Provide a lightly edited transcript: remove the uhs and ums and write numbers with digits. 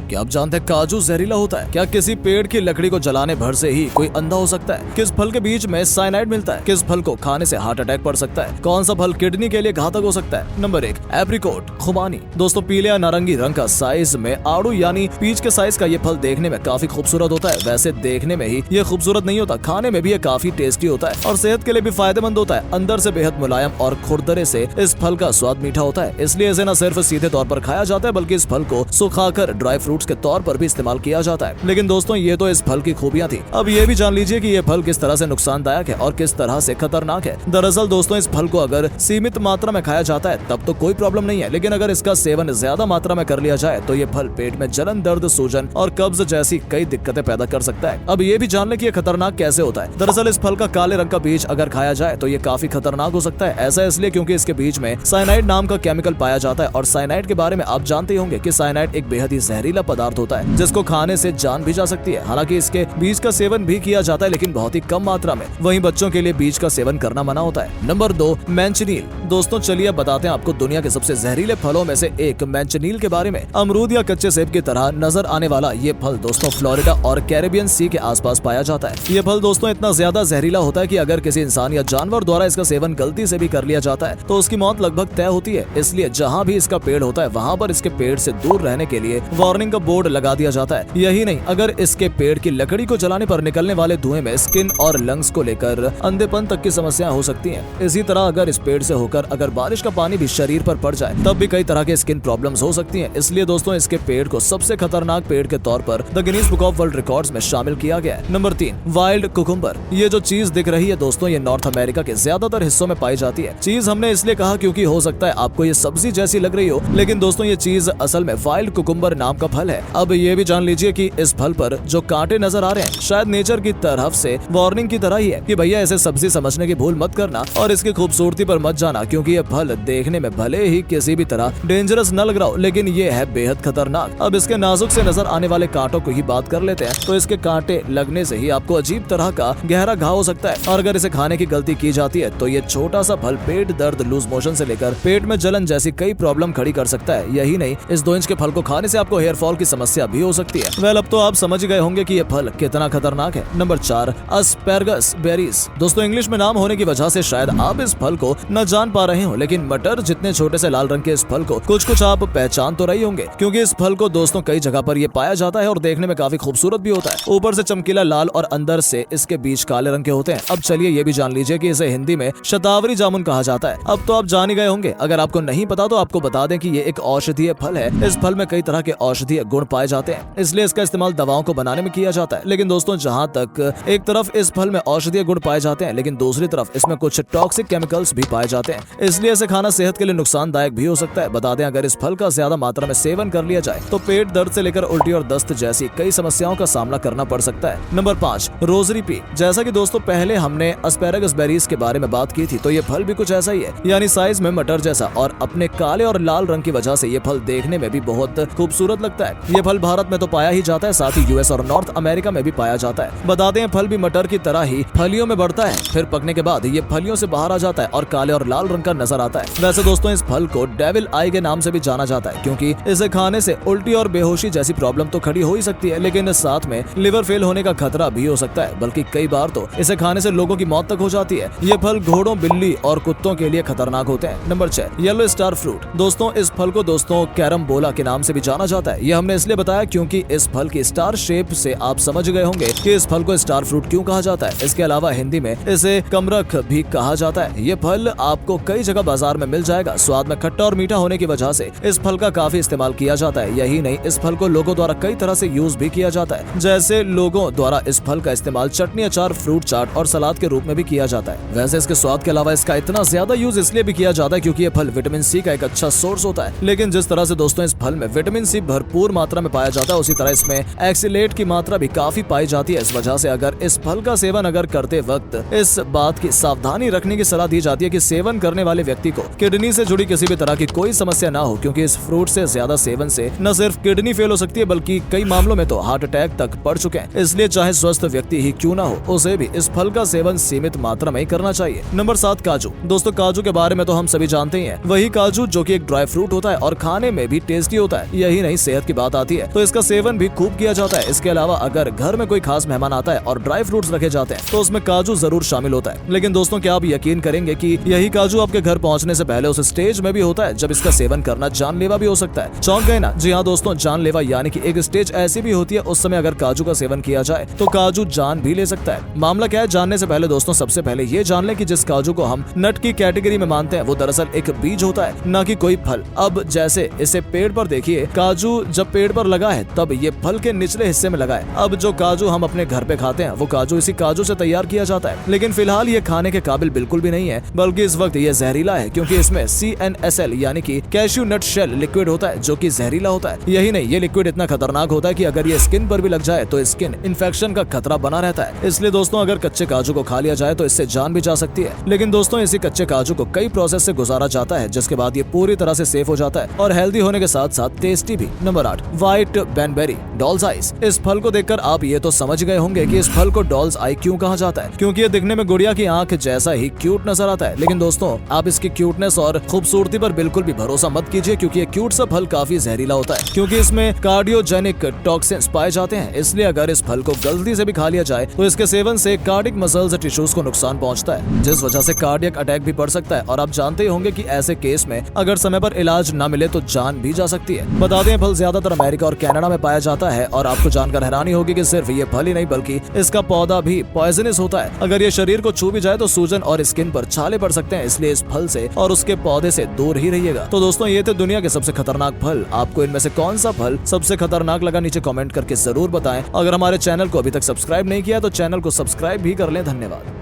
क्या आप जानते हैं काजू जहरीला होता है? क्या किसी पेड़ की लकड़ी को जलाने भर से ही कोई अंधा हो सकता है? किस फल के बीच में साइनाइड मिलता है? किस फल को खाने से हार्ट अटैक पड़ सकता है? कौन सा फल किडनी के लिए घातक हो सकता है? नंबर 1, एप्रिकॉट खुमानी। दोस्तों, पीले या नारंगी रंग का, साइज में आड़ू यानी पीच के साइज का ये फल देखने में काफी खूबसूरत होता है। वैसे देखने में ही ये खूबसूरत नहीं होता, खाने में भी ये काफी टेस्टी होता है और सेहत के लिए भी फायदेमंद होता है। अंदर से बेहद मुलायम और खुरदरे से इस फल का स्वाद मीठा होता है, इसलिए इसे न सिर्फ सीधे तौर पर खाया जाता है बल्कि इस फल को सुखाकर ड्राई फ्रूट्स के तौर पर भी इस्तेमाल किया जाता है। लेकिन दोस्तों, ये तो इस फल की खूबियां थी। अब ये भी जान लीजिए कि ये फल किस तरह से नुकसानदायक है और किस तरह से खतरनाक है। दरअसल दोस्तों, इस फल को अगर सीमित मात्रा में खाया जाता है तब तो कोई प्रॉब्लम नहीं है, लेकिन अगर इसका सेवन ज्यादा मात्रा में कर लिया जाए तो ये फल पेट में जलन, दर्द, सूजन और कब्ज जैसी कई दिक्कतें पैदा कर सकता है। अब ये भी जान ले कि ये खतरनाक कैसे होता है। दरअसल इस फल का काले रंग का बीज अगर खाया जाए तो ये काफी खतरनाक हो सकता है। ऐसा इसलिए क्योंकि इसके बीज में साइनाइड नाम का केमिकल पाया जाता है और साइनाइड के बारे में आप जानते ही होंगे कि साइनाइड एक बेहद ही जहरीला पदार्थ होता है जिसको खाने से जान भी जा सकती है। हालांकि इसके बीज का सेवन भी किया जाता है लेकिन बहुत ही कम मात्रा में। वहीं बच्चों के लिए बीज का सेवन करना मना होता है। नंबर 2, मैंचनील। दोस्तों, चलिए बताते हैं आपको दुनिया के सबसे जहरीले फलों में से एक मैंचनील के बारे में। अमरूद या कच्चे सेब की तरह नजर आने वाला ये फल दोस्तों फ्लोरिडा और कैरेबियन सी के आसपास पाया जाता है। ये फल दोस्तों इतना ज्यादा जहरीला होता है कि अगर किसी इंसान या जानवर द्वारा इसका सेवन गलती से भी कर लिया जाता है तो उसकी मौत लगभग तय होती है। इसलिए जहाँ भी इसका पेड़ होता है वहाँ पर इसके पेड़ से दूर रहने के लिए वार्निंग का बोर्ड लगा दिया जाता है। यही नहीं, अगर इसके पेड़ की लकड़ी को जलाने पर निकलने वाले धुएं में स्किन और लंग्स को लेकर अंधेपन तक की समस्या हो सकती है। इसी तरह अगर इस पेड़ से होकर अगर बारिश का पानी भी शरीर पर पड़ जाए तब भी कई तरह के स्किन प्रॉब्लम्स हो सकती हैं। इसलिए दोस्तों, इसके पेड़ को सबसे खतरनाक पेड़ के तौर पर the Guinness book of world records में शामिल किया गया है। Number 3, wild cucumber. ये जो चीज दिख रही है दोस्तों, ये नॉर्थ अमेरिका के ज्यादातर हिस्सों में पाई जाती है। चीज हमने इसलिए कहा क्योंकि हो सकता है आपको ये सब्जी जैसी लग रही हो, लेकिन दोस्तों ये चीज असल में वाइल्ड कुकुम्बर नाम का फल है। अब ये भी जान लीजिए कि इस फल पर जो कांटे नजर आ रहे हैं शायद नेचर की तरफ से वार्निंग की तरह ही है कि भैया इसे सब्जी समझने की भूल मत करना और इसकी खूबसूरती पर मत जाना, क्योंकि ये फल देखने में भले ही किसी भी तरह डेंजरस न लग रहा हो लेकिन ये है बेहद खतरनाक। अब इसके नाजुक से नजर आने वाले कांटों को ही बात कर लेते हैं तो इसके कांटे लगने से ही आपको अजीब तरह का गहरा घाव हो सकता है और अगर इसे खाने की गलती की जाती है तो ये छोटा सा फल पेट दर्द, लूज मोशन से लेकर पेट में जलन जैसी कई प्रॉब्लम खड़ी कर सकता है। यही नहीं, इस 2 इंच के फल को खाने से आपको हेयर फॉल की समस्या भी हो सकती है। वेल, अब तो आप समझ गए होंगे कि ये फल कितना खतरनाक है। Number 4, asparagus berries. दोस्तों, इंग्लिश में नाम होने की वजह से शायद आप इस फल को न जान पा रहे हो, लेकिन मटर जितने छोटे से लाल रंग के इस फल को कुछ आप पहचान तो रही होंगे, क्योंकि इस फल को दोस्तों कई जगह पर ये पाया जाता है और देखने में काफी खूबसूरत भी होता है। ऊपर से चमकीला लाल और अंदर से इसके बीज काले रंग के होते हैं। अब चलिए ये भी जान लीजिए कि इसे हिंदी में शतावरी जामुन कहा जाता है। अब तो आप जान ही गए होंगे। अगर आपको नहीं पता तो आपको बता दें कि ये एक औषधीय फल है। इस फल में कई तरह के औषधीय गुण पाए जाते हैं, इसलिए इसका इस्तेमाल दवाओं को बनाने में किया जाता है। लेकिन दोस्तों, जहाँ तक एक तरफ इस फल में औषधीय गुण पाए जाते हैं, लेकिन दूसरी तरफ इसमें कुछ टॉक्सिक केमिकल्स भी पाए जाते हैं, इसलिए इसे खाना सेहत के लिए नुकसानदायक भी हो सकता है। बता दें, अगर इस फल का ज्यादा मात्रा में सेवन कर लिया जाए तो पेट दर्द से लेकर उल्टी और दस्त जैसी कई समस्याओं का सामना करना पड़ सकता है। Number 5, rosary P. जैसा कि दोस्तों पहले हमने एस्पैरागस बेरीज के बारे में बात की थी, तो ये फल भी कुछ ऐसा ही है, यानी साइज में मटर जैसा और अपने काले और लाल रंग की वजह से ये फल देखने में भी बहुत खूबसूरत लगता है। ये फल भारत में तो पाया ही जाता है, साथ ही यूएस और नॉर्थ अमेरिका में भी पाया जाता है। बता दें, फल भी मटर की तरह ही फलियों में बढ़ता है, फिर पकने के बाद ये फलियों से बाहर आ जाता है और काले और लाल रंग का नजर आता है। वैसे दोस्तों, इस फल को डेविल आई के नाम से भी जाना जाता है, क्योंकि इसे खाने से उल्टी और बेहोशी जैसी प्रॉब्लम तो खड़ी हो ही सकती है, लेकिन साथ में लिवर फेल होने का खतरा भी हो सकता है, बल्कि कई बार तो इसे खाने से लोगों की मौत तक हो जाती है। ये फल घोड़ों, बिल्ली और कुत्तों के लिए खतरनाक होते हैं। Number 6, yellow star fruit. दोस्तों, इस फल को दोस्तों कैरम्बोला के नाम से भी जाना जाता है। ये हमने इसलिए बताया क्योंकि इस फल की स्टार शेप से आप समझ गए होंगे कि इस फल को स्टार फ्रूट क्यों कहा जाता है। इसके अलावा हिंदी में इसे कमरख भी कहा जाता है। ये फल आपको कई जगह बाजार में मिल जाएगा। स्वाद में खट्टा और मीठा होने की वजह से इस फल का काफी इस्तेमाल किया जाता है। यही नहीं, इस फल को लोगों द्वारा कई तरह से यूज भी किया जाता है। जैसे लोगों द्वारा इस फल का इस्तेमाल चटनी, अचार, फ्रूट चाट और सलाद के रूप में भी किया जाता है। वैसे इसके स्वाद के अलावा इसका इतना ज्यादा यूज इसलिए भी किया जाता है क्योंकि ये फल विटामिन सी का एक अच्छा सोर्स होता है। लेकिन जिस तरह से दोस्तों इस फल में विटामिन सी भरपूर मात्रा में पाया जाता है, उसी तरह इसमें एक्सीलेट की मात्रा भी काफी पाई जाती है। इस वजह से अगर इस फल का सेवन अगर करते वक्त इस बात की सावधानी रखने की सलाह दी जाती है कि सेवन करने वाले व्यक्ति को किडनी से जुड़ी किसी भी तरह की कोई समस्या ना हो, क्योंकि इस फ्रूट से ज्यादा सेवन से न सिर्फ किडनी फेल हो सकती है बल्कि कई मामलों में तो हार्ट अटैक तक पड़ चुके हैं। इसलिए चाहे स्वस्थ व्यक्ति ही क्यों ना हो, उसे भी इस फल का सेवन सीमित मात्रा में ही करना चाहिए। नंबर 7, काजू। दोस्तों, काजू के बारे में तो हम सभी जानते ही हैं। वही काजू जो कि एक ड्राई फ्रूट होता है और खाने में भी टेस्टी होता है। यही नहीं, सेहत की बात आती है तो इसका सेवन भी खूब किया जाता है। इसके अलावा अगर घर में कोई खास मेहमान आता है और ड्राई फ्रूट्स रखे जाते हैं तो उसमें काजू जरूर शामिल होता है। लेकिन दोस्तों, क्या आप यकीन करेंगे कि यही काजू आपके घर पहुंचने से पहले उस स्टेज में भी होता है जब इसका सेवन करना जानलेवा भी हो सकता है। चौंक गए ना? जी हाँ दोस्तों, जानलेवा यानी कि एक स्टेज ऐसी भी होती है उस समय अगर काजू का सेवन किया जाए तो काजू जान भी ले सकता है। मामला क्या है जानने से पहले दोस्तों, सबसे पहले ये जान लें कि जिस काजू को हम नट की कैटेगरी में मानते हैं वो दरअसल एक बीज होता है, न कि कोई फल। अब जैसे इसे पेड़ पर देखिए, काजू जब पेड़ पर लगा है तब ये फल के निचले हिस्से में लगा है। अब जो काजू हम अपने घर पे खाते हैं वो काजू इसी काजू से तैयार किया जाता है, लेकिन फिलहाल ये खाने के काबिल बिल्कुल भी नहीं है, बल्कि इस वक्त ये जहरीला है क्योंकि इसमें CNSL यानी कि कैश्यू नट शेल लिक्विड होता है जो कि जहरीला होता है। यही नहीं, ये लिक्विड इतना खतरनाक होता है कि अगर ये स्किन पर भी लग जाए तो स्किन इन्फेक्शन का खतरा बना रहता है। इसलिए दोस्तों, अगर कच्चे काजू को खा लिया जाए तो इससे जान भी जा सकती है। लेकिन दोस्तों, इसी कच्चे काजू को कई प्रोसेस से गुजारा जाता है जिसके बाद ये पूरी तरह से सेफ हो जाता है और हेल्दी होने के साथ साथ टेस्टी भी। Number 8, white baneberry doll's eyes. इस फल को देखकर आप ये तो समझ गए होंगे कि इस फल को डॉल्स आई क्यों कहा जाता है, क्योंकि ये दिखने में गुड़िया की आंख जैसा ही क्यूट नजर आता है। लेकिन दोस्तों, आप इसकी क्यूटनेस और खूबसूरती पर बिल्कुल भी भरोसा मत कीजिए क्योंकि ये क्यूट सा फल काफी जहरीला होता है, क्योंकि इसमें कार्डियोजेनिक टॉक्सिन्स पाए जाते हैं। इसलिए अगर इस फल को गलती से भी खा लिया जाए तो इसके सेवन से कार्डियक मसल्स और टिश्यूज को नुकसान पहुंचता है, जिस वजह से कार्डियक अटैक भी पड़ सकता है। और आप जानते ही होंगे कि ऐसे केस में अगर समय पर इलाज न मिले तो जान भी जा सकती है। बता दें, फल ज्यादातर अमेरिका और कनाडा में पाया जाता है और आपको जानकर हैरानी होगी कि सिर्फ ये फल ही नहीं बल्कि इसका पौधा भी पॉइजनस होता है। अगर ये शरीर को छू भी जाए तो सूजन और स्किन पर छाले पड़ सकते हैं, इसलिए इस फल से और उसके पौधे से दूर ही रहिएगा। तो दोस्तों, ये थे दुनिया के सबसे खतरनाक फल। आपको इनमें से कौन सा फल सबसे खतरनाक लगा नीचे कमेंट करके जरूर बताएं। अगर हमारे चैनल को अभी तक सब्सक्राइब नहीं किया तो चैनल को सब्सक्राइब भी कर लें। धन्यवाद।